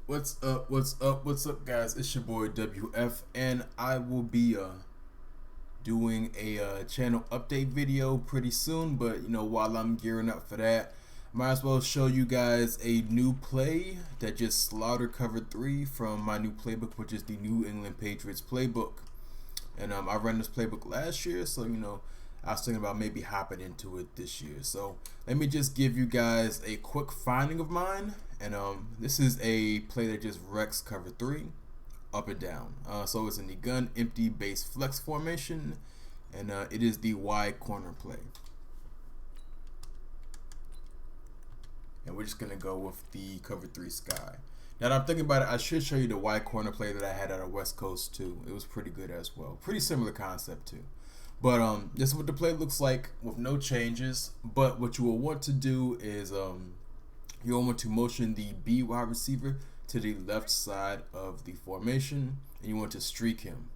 What's up? What's up? What's up, guys? It's your boy WF, and I will be doing a channel update video pretty soon. But while I'm gearing up for that, might as well show you guys a new play that just slaughtered cover 3 from my new playbook, which is the New England Patriots playbook. And I ran this playbook last year, so I was thinking about maybe hopping into it this year. So let me just give you guys a quick finding of mine. And this is a play that just wrecks cover 3 up and down. So it's in the gun empty base flex formation, and it is the Y corner play. And we're just gonna go with the cover 3 sky. Now that I'm thinking about it, I should show you the Y corner play that I had out of West Coast too. It was pretty good as well. Pretty similar concept too. But this is what the play looks like with no changes. But what you will want to do is you'll want to motion the B wide receiver to the left side of the formation, and you want to streak him.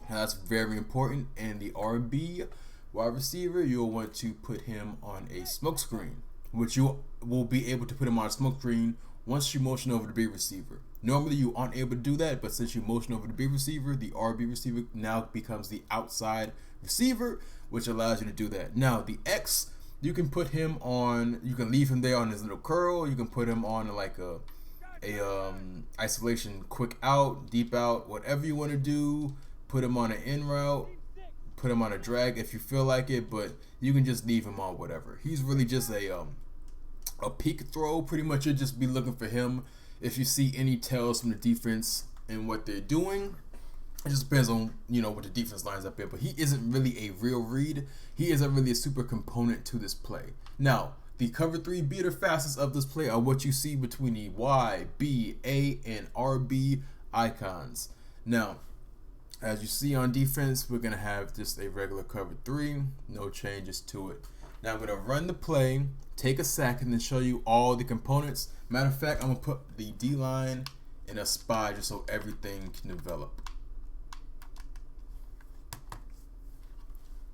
Now that's very important. And the RB wide receiver, you'll want to put him on a smoke screen, which you will be able to put him on a smoke screen once you motion over the B receiver. Normally you aren't able to do that, but since you motion over the B receiver, the RB receiver now becomes the outside receiver, which allows you to do that. Now the X, you can put him on, you can leave him there on his little curl, you can put him on like a isolation quick out, deep out, whatever you want to do. Put him on an in route, put him on a drag if you feel like it, but you can just leave him on whatever. He's really just a peek throw. Pretty much you'll just be looking for him if you see any tells from the defense and what they're doing. It just depends on what the defense lines up in, but he isn't really a real read. He isn't really a super component to this play. Now the cover 3 beater facets of this play are what you see between the Y, B, A, and RB icons. Now as you see on defense, we're gonna have just a regular cover 3, no changes to it. Now I'm gonna run the play, take a second, and show you all the components. Matter of fact, I'm gonna put the D line in a spy just so everything can develop.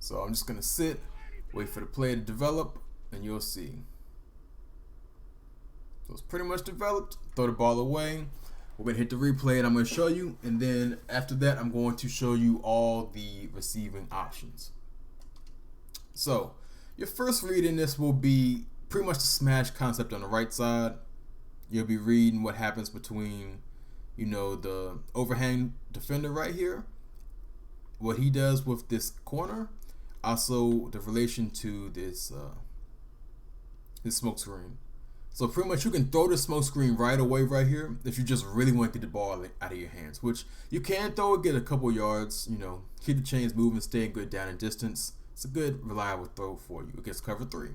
So I'm just gonna sit, wait for the play to develop, and you'll see. So it's pretty much developed. Throw the ball away. We're gonna hit the replay, and I'm gonna show you, and then after that, I'm going to show you all the receiving options. So your first read in this will be pretty much the smash concept on the right side. You'll be reading what happens between, the overhang defender right here, what he does with this corner, also the relation to this smoke screen. So pretty much you can throw the smoke screen right away right here if you just really want to get the ball out of your hands, which you can throw it, get a couple yards, keep the chains moving, stay good down in distance. It's a good, reliable throw for you against cover 3.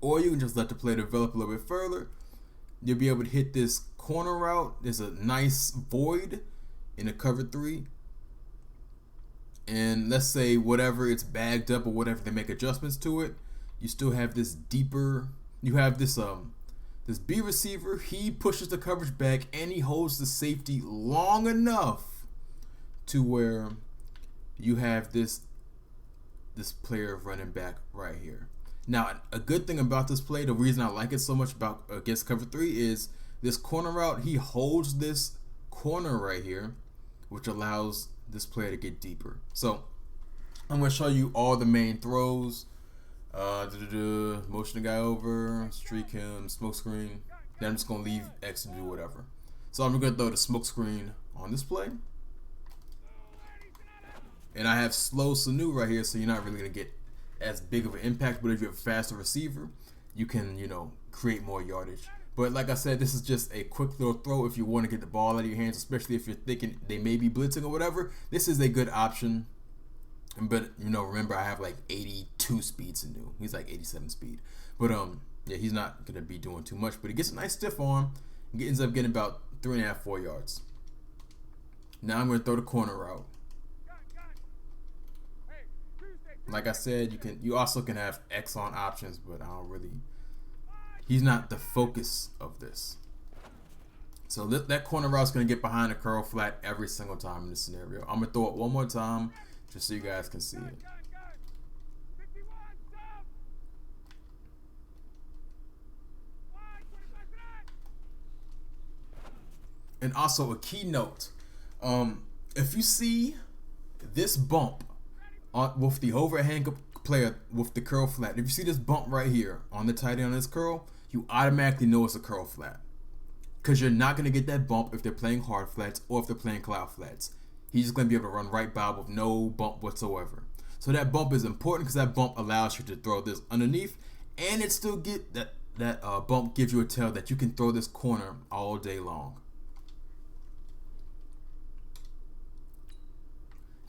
Or you can just let the play develop a little bit further. You'll be able to hit this corner route. There's a nice void in the cover 3. And let's say whatever it's bagged up or whatever, they make adjustments to it. You still have this deeper, you have this B receiver. He pushes the coverage back and he holds the safety long enough to where you have this player running back right here. Now, a good thing about this play, the reason I like it so much about against cover 3 is this corner route. He holds this corner right here, which allows this player to get deeper. So I'm going to show you all the main throws. Motion the guy over, streak him, smoke screen. Then I'm just going to leave X to do whatever. So I'm going to throw the smoke screen on this play. And I have slow Sanu right here, so you're not really going to get as big of an impact. But if you have a faster receiver, you can, create more yardage. But like I said, this is just a quick little throw if you want to get the ball out of your hands, especially if you're thinking they may be blitzing or whatever. This is a good option. But remember I have like 82 speed Sanu. He's like 87 speed. But yeah, he's not gonna be doing too much. But he gets a nice stiff arm. He ends up getting about 3.5, 4 yards. Now I'm gonna throw the corner route. Like I said, you also can have X on options, but I don't really. He's not the focus of this. So that corner route is gonna get behind the curl flat every single time in this scenario. I'm gonna throw it one more time just so you guys can see it. And also a key note, if you see this bump with the overhand player with the curl flat, if you see this bump right here on the tight end on this curl, you automatically know it's a curl flat, because you're not going to get that bump if they're playing hard flats or if they're playing cloud flats. He's just going to be able to run right by with no bump whatsoever. So that bump is important because that bump allows you to throw this underneath, and it still get that bump gives you a tell that you can throw this corner all day long.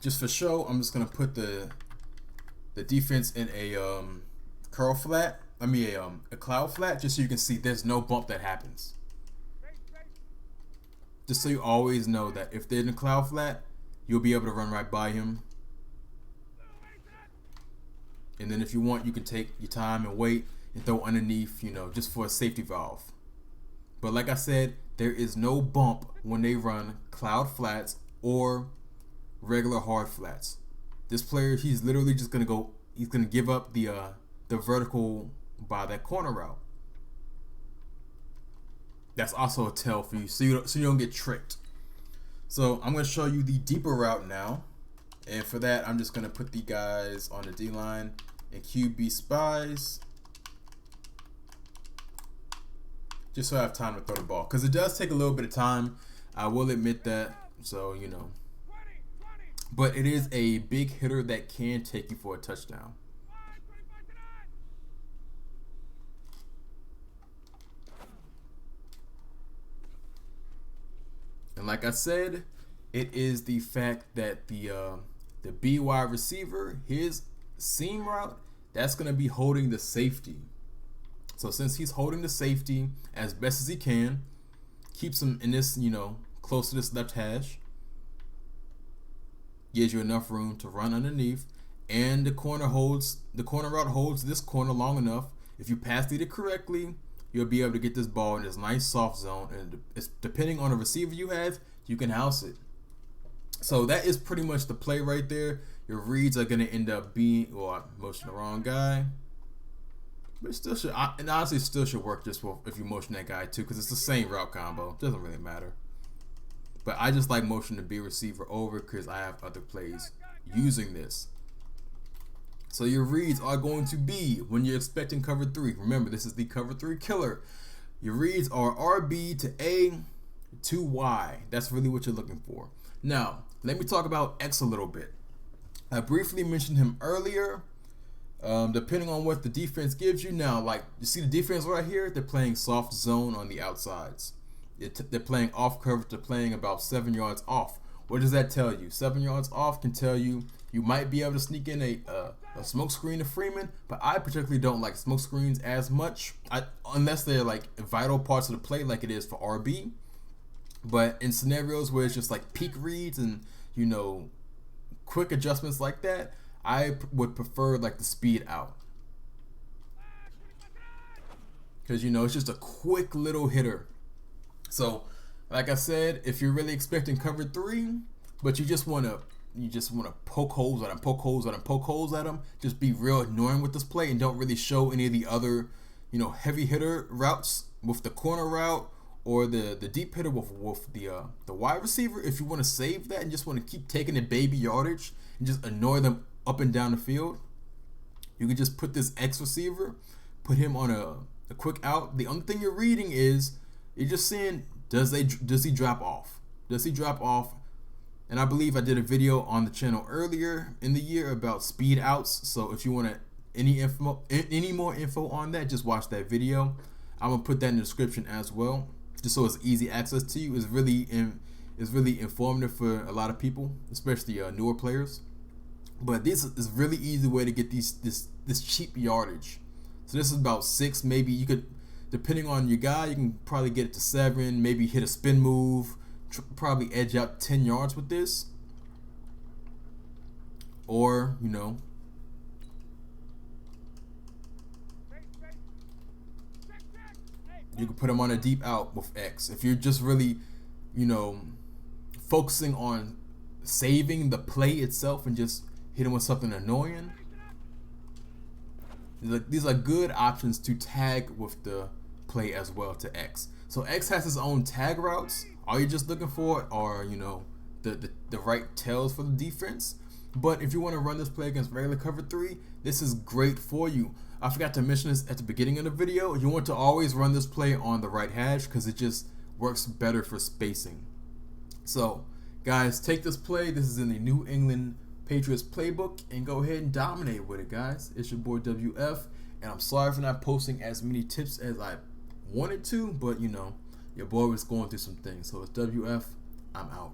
Just for show, I'm just gonna put the defense in a curl flat. I mean a cloud flat, just so you can see there's no bump that happens. Just so you always know that if they're in a cloud flat, you'll be able to run right by him. And then if you want, you can take your time and wait and throw underneath, you know, just for a safety valve. But like I said, there is no bump when they run cloud flats or regular hard flats. This player, he's literally just gonna go. He's gonna give up the vertical by that corner route. That's also a tell for you, so you don't get tricked. So I'm gonna show you the deeper route now, and for that I'm just gonna put the guys on the D line and QB spies, just so I have time to throw the ball, because it does take a little bit of time. I will admit that. So you know. But it is a big hitter that can take you for a touchdown. And like I said, it is the fact that the B wide receiver, his seam route, that's going to be holding the safety. So since he's holding the safety as best as he can, keeps him in this, you know, close to this left hash, gives you enough room to run underneath, and the corner route holds this corner long enough. If you pass lead it correctly, you'll be able to get this ball in this nice soft zone, and it's, depending on the receiver you have, you can house it. So that is pretty much the play right there. Your reads are going to end up being, well, I motioned the wrong guy, but it still should, and honestly, it still should work just if you motion that guy too, because it's the same route combo. It doesn't really matter. But I just like motion the B receiver over because I have other plays using this. So your reads are going to be, when you're expecting cover 3, remember this is the cover 3 killer. Your reads are RB to A to Y. That's really what you're looking for. Now, let me talk about X a little bit. I briefly mentioned him earlier. Depending on what the defense gives you. Now, like you see the defense right here, they're playing soft zone on the outsides. They're playing off coverage. They're playing about 7 yards off. What does that tell you? 7 yards off can tell you you might be able to sneak in a smoke screen to Freeman, but I particularly don't like smoke screens as much, unless they're like vital parts of the play, like it is for RB. But in scenarios where it's just like peak reads and, you know, quick adjustments like that, I would prefer like the speed out, because you know it's just a quick little hitter. So, like I said, if you're really expecting cover 3, but you just want to poke holes at them, just be real annoying with this play and don't really show any of the other, you know, heavy hitter routes with the corner route or the deep hitter with the wide receiver. If you want to save that and just want to keep taking the baby yardage and just annoy them up and down the field, you can just put this X receiver, put him on a quick out. The only thing you're reading is you're just seeing, does he drop off? Does he drop off? And I believe I did a video on the channel earlier in the year about speed outs. So if you want any more info on that, just watch that video. I'm gonna put that in the description as well, just so it's easy access to you. It's really informative for a lot of people, especially newer players. But this is really easy way to get this cheap yardage. So this is about 6, maybe you could, depending on your guy, you can probably get it to 7, maybe hit a spin move, probably edge out 10 yards with this. Or, you know, you can put him on a deep out with X. If you're just really, you know, focusing on saving the play itself and just hit him with something annoying, these are good options to tag with the play as well to X. So X has its own tag routes. All you're just looking for are, you know, the right tells for the defense. But if you want to run this play against regular cover 3, this is great for you. I forgot to mention this at the beginning of the video. You want to always run this play on the right hash because it just works better for spacing. So, guys, take this play. This is in the New England Patriots playbook, and go ahead and dominate with it, guys. It's your boy WF, and I'm sorry for not posting as many tips as I wanted to, but you know, your boy was going through some things. So it's WF. I'm out.